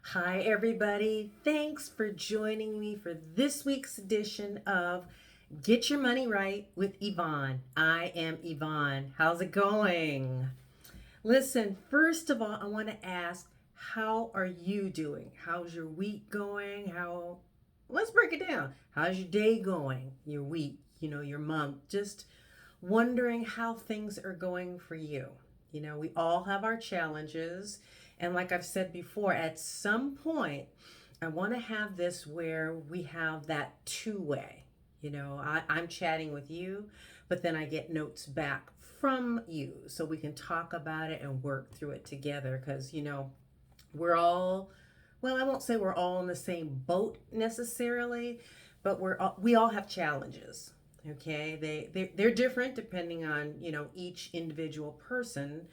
Hi, everybody. Thanks for joining me for this week's edition of Get Your Money Right with Yvonne. I am Yvonne. How's it going? Listen, first of all, I want to ask, how are you doing? How's your week going? Let's break it down. How's your day going? Your week, your month? Just wondering how things are going for you. We all have our challenges. And like I've said before, at some point, I want to have this where we have that two-way. I'm chatting with you, but then I get notes back from you so we can talk about it and work through it together because, we're all, well, I won't say we're all in the same boat necessarily, but we all have challenges. Okay, they're different depending on each individual person,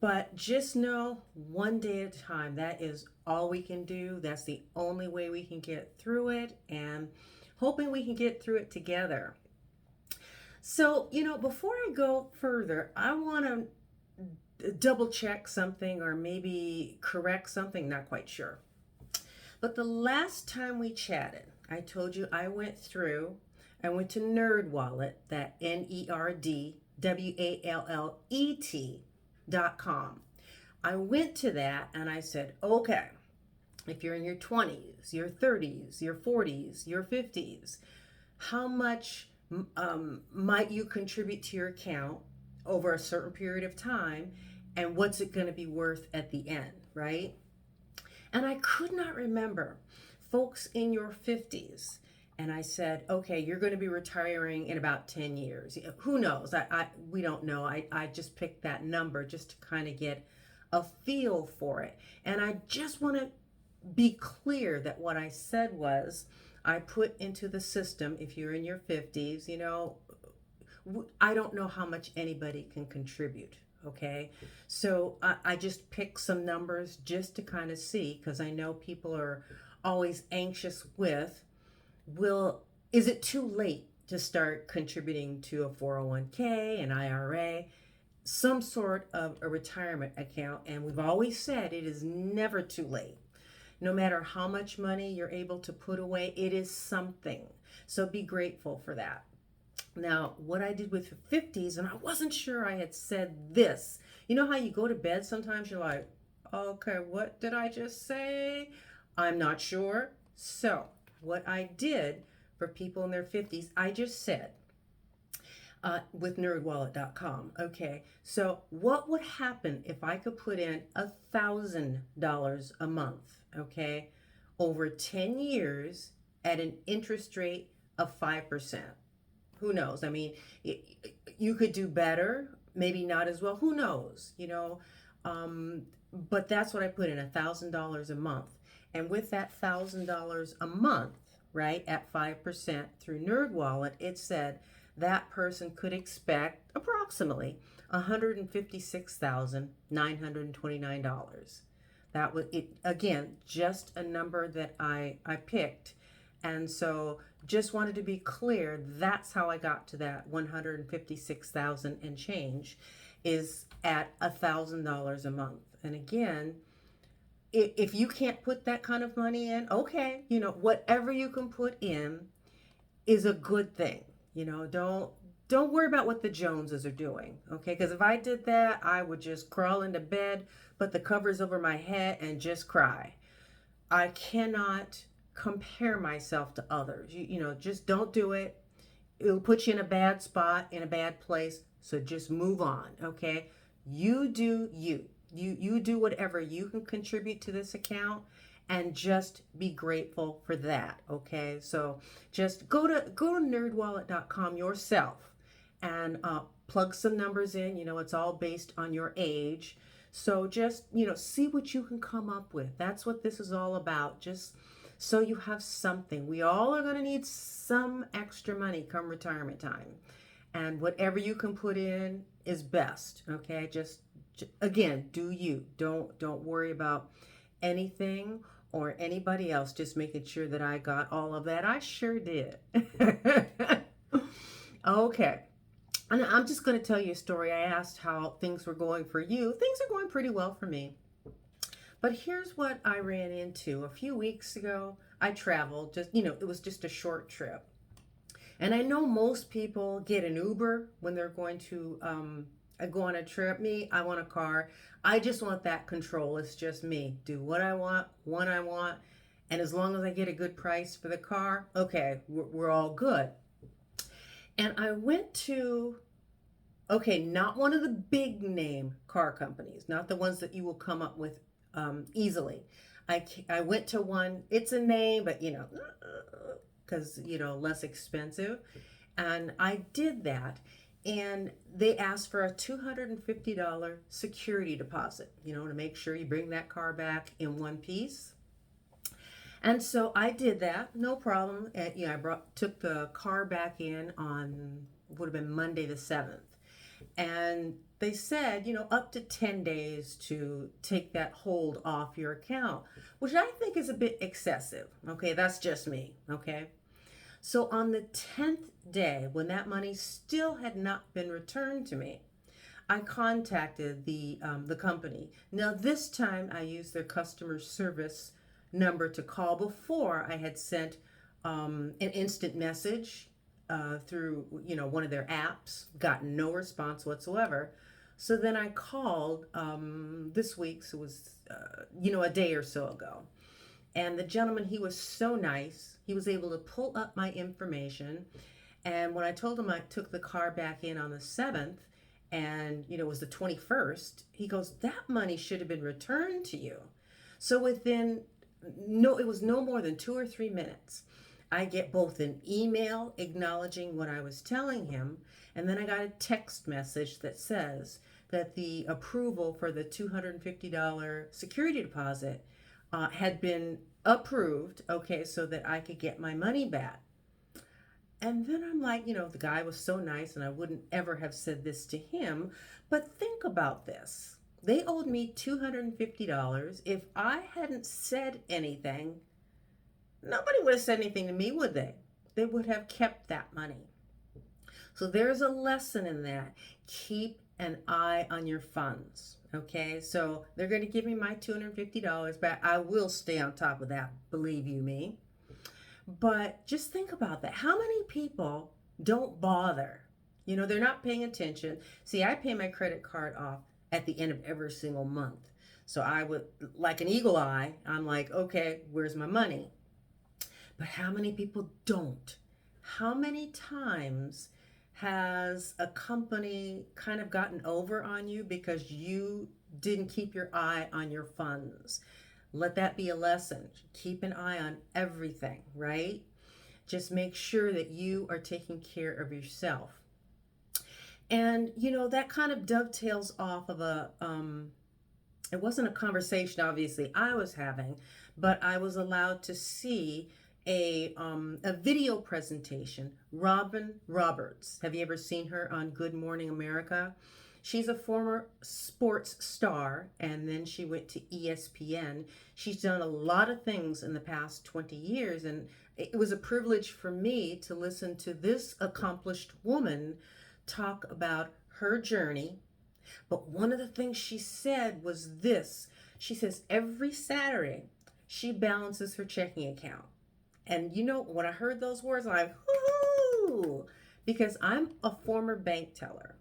but just know one day at a time. That is all we can do. That's the only way we can get through it, and hoping we can get through it together. So, before I go further, I want to double check something or maybe correct something, not quite sure. But the last time we chatted, I told you I went to NerdWallet, that NerdWallet.com. I went to that and I said, okay, if you're in your 20s, your 30s, your 40s, your 50s, how much might you contribute to your account over a certain period of time, and what's it going to be worth at the end, right? And I could not remember folks in your 50s. And I said, okay, you're going to be retiring in about 10 years. Who knows? We don't know. I just picked that number just to kind of get a feel for it. And I just want to be clear that what I said was I put into the system, if you're in your 50s, I don't know how much anybody can contribute. Okay, so I just picked some numbers just to kind of see, because I know people are always anxious with, will is it too late to start contributing to a 401k, an IRA, some sort of a retirement account? And we've always said it is never too late. No matter how much money you're able to put away, it is something. So be grateful for that. Now, what I did with the 50s, and I wasn't sure I had said this. You know how you go to bed sometimes you're like, okay, what did I just say? I'm not sure. So, what I did for people in their 50s, I just said, with nerdwallet.com. Okay, so what would happen if I could put in $1,000 a month, okay, over 10 years at an interest rate of 5%? Who knows? I mean, you could do better, maybe not as well. Who knows? Um, but that's what I put in, $1,000 a month. And with that $1,000 a month, right, at 5% through NerdWallet, it said that person could expect approximately $156,929. That was it, again, just a number that I picked. And so just wanted to be clear, that's how I got to that 156,000 and change, is at $1,000 a month. And again, if you can't put that kind of money in, okay, whatever you can put in is a good thing. Don't worry about what the Joneses are doing, okay? Because if I did that, I would just crawl into bed, put the covers over my head, and just cry. I cannot compare myself to others. Just don't do it. It'll put you in a bad spot, in a bad place. So just move on, okay? You do you. You do whatever you can contribute to this account, and just be grateful for that, okay? So just go to nerdwallet.com yourself and plug some numbers in. It's all based on your age. So just, see what you can come up with. That's what this is all about. Just so you have something. We all are going to need some extra money come retirement time. And whatever you can put in is best, okay? Just again, do you. Don't worry about anything or anybody else, just making sure that I got all of that. I sure did. Okay. And I'm just going to tell you a story. I asked how things were going for you. Things are going pretty well for me. But here's what I ran into a few weeks ago. I traveled, just, it was just a short trip. And I know most people get an Uber when they're going to go on a trip. Me, I want a car. I just want that control. It's just me. Do what I want, when I want. And as long as I get a good price for the car, okay, we're all good. And I went to, okay, not one of the big name car companies, not the ones that you will come up with easily. I went to one, it's a name, but because, less expensive. And I did that. And they asked for a $250 security deposit, to make sure you bring that car back in one piece. And so I did that, no problem. And, took the car back in on, would have been Monday the 7th. And they said, up to 10 days to take that hold off your account, which I think is a bit excessive. Okay, that's just me. Okay. So on the 10th day, when that money still had not been returned to me, I contacted the company. Now this time I used their customer service number to call. Before I had sent an instant message through one of their apps, got no response whatsoever. So then I called this week, so it was a day or so ago. And the gentleman, he was so nice. He was able to pull up my information. And when I told him I took the car back in on the 7th, and it was the 21st, he goes, that money should have been returned to you. So within it was no more than 2 or 3 minutes. I get both an email acknowledging what I was telling him, and then I got a text message that says that the approval for the $250 security deposit had been approved, okay, so that I could get my money back. And then I'm like, the guy was so nice, and I wouldn't ever have said this to him, but think about this. They owed me $250. If I hadn't said anything, nobody would have said anything to me, would they? They would have kept that money. So there's a lesson in that. Keep an eye on your funds. Okay, so they're going to give me my $250 back. I will stay on top of that, believe you me. But just think about that. How many people don't bother? They're not paying attention. See, I pay my credit card off at the end of every single month. So I would, like an eagle eye, I'm like, okay, where's my money? But how many people don't? How many times has a company kind of gotten over on you because you didn't keep your eye on your funds? Let that be a lesson. Keep an eye on everything, right? Just make sure that you are taking care of yourself. And, that kind of dovetails off of it wasn't a conversation, obviously, I was having, but I was allowed to see a video presentation. Robin Roberts. Have you ever seen her on Good Morning America? She's a former sports star, and then she went to ESPN. She's done a lot of things in the past 20 years, and it was a privilege for me to listen to this accomplished woman talk about her journey. But one of the things she said was this. She says every Saturday she balances her checking account. And when I heard those words, I'm like, whoo, because I'm a former bank teller.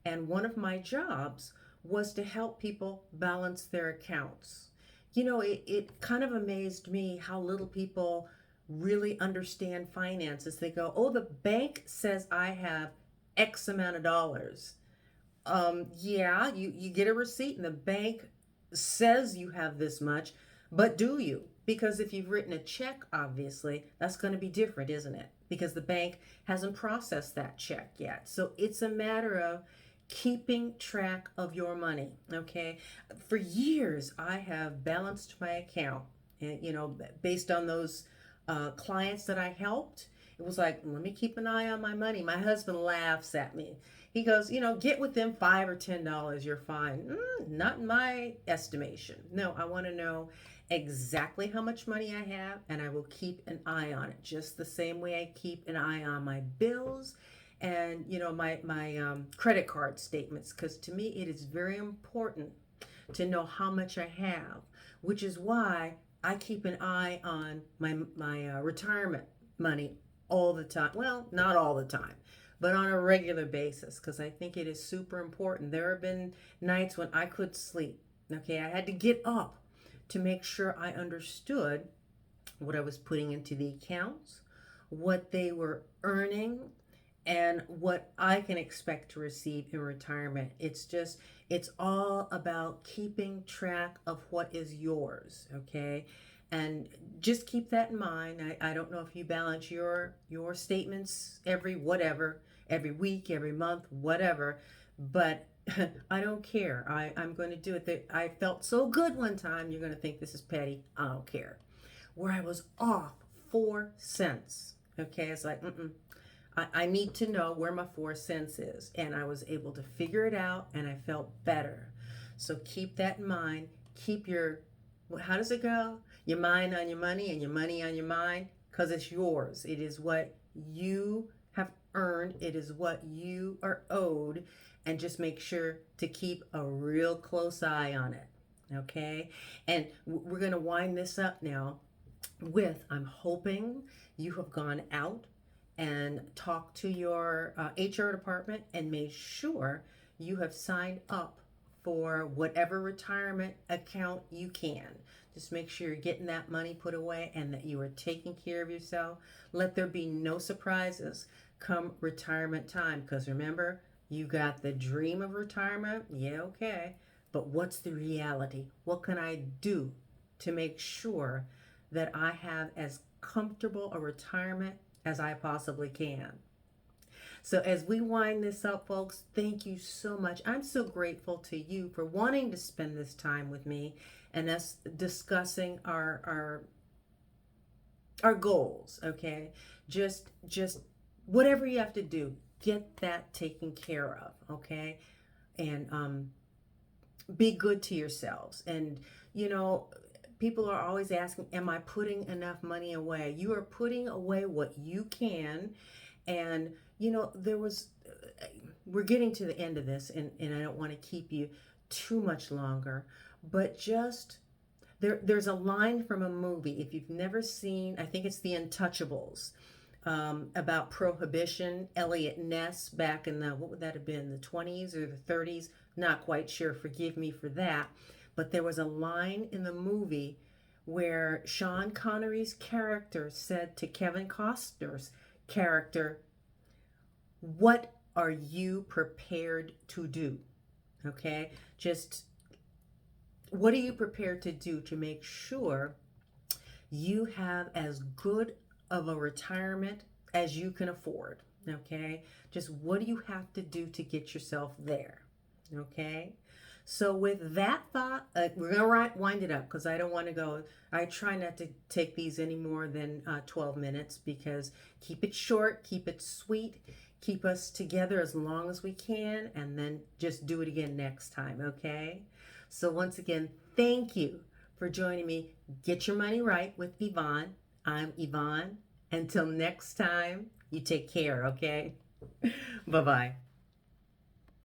And one of my jobs was to help people balance their accounts. It kind of amazed me how little people really understand finances. They go, oh, the bank says I have X amount of dollars. Yeah, you get a receipt and the bank says you have this much, but do you? Because if you've written a check, obviously, that's going to be different, isn't it? Because the bank hasn't processed that check yet. So it's a matter of keeping track of your money, okay? For years, I have balanced my account, based on those clients that I helped. It was like, let me keep an eye on my money. My husband laughs at me. He goes, get within $5 or $10, you're fine. Not in my estimation. No, I want to know exactly how much money I have, and I will keep an eye on it, just the same way I keep an eye on my bills and my credit card statements, because to me it is very important to know how much I have, which is why I keep an eye on my retirement money all the time. Well, not all the time, but on a regular basis, because I think it is super important. There have been nights when I couldn't sleep. Okay, I had to get up to make sure I understood what I was putting into the accounts, what they were earning, and what I can expect to receive in retirement. It's all about keeping track of what is yours, okay? And just keep that in mind. I don't know if you balance your statements every week, every month, whatever, but I don't care. I'm going to do it. I felt so good one time. You're going to think this is petty. I don't care. Where I was off 4 cents. Okay, it's like, I need to know where my 4 cents is. And I was able to figure it out and I felt better. So keep that in mind. Keep your, how does it go? Your mind on your money and your money on your mind, because it's yours. It is what you have earned. It is what you are owed. And just make sure to keep a real close eye on it. Okay? And we're going to wind this up now with, I'm hoping you have gone out and talked to your HR department and made sure you have signed up for whatever retirement account you can. Just make sure you're getting that money put away and that you are taking care of yourself. Let there be no surprises come retirement time, because remember, you got the dream of retirement. Yeah, okay. But what's the reality? What can I do to make sure that I have as comfortable a retirement as I possibly can? So as we wind this up, folks, thank you so much. I'm so grateful to you for wanting to spend this time with me and us discussing our goals, okay? Just whatever you have to do, get that taken care of, okay? And be good to yourselves. And people are always asking, am I putting enough money away? You are putting away what you can. And we're getting to the end of this, and I don't want to keep you too much longer, but just there's a line from a movie, if you've never seen, I think it's The Untouchables, about prohibition. Elliot Ness, back in what would that have been, the 20s or the 30s? Not quite sure, forgive me for that. But there was a line in the movie where Sean Connery's character said to Kevin Costner's character, what are you prepared to do? Okay, just what are you prepared to do to make sure you have as good of a retirement as you can afford? Okay, just what do you have to do to get yourself there? Okay, so with that thought, we're going to wind it up, because I don't want to go. I try not to take these any more than 12 minutes, because keep it short, keep it sweet, keep us together as long as we can, and then just do it again next time, okay? So once again, thank you for joining me. Get Your Money Right with Yvonne. I'm Yvonne. Until next time, you take care, okay? Bye-bye.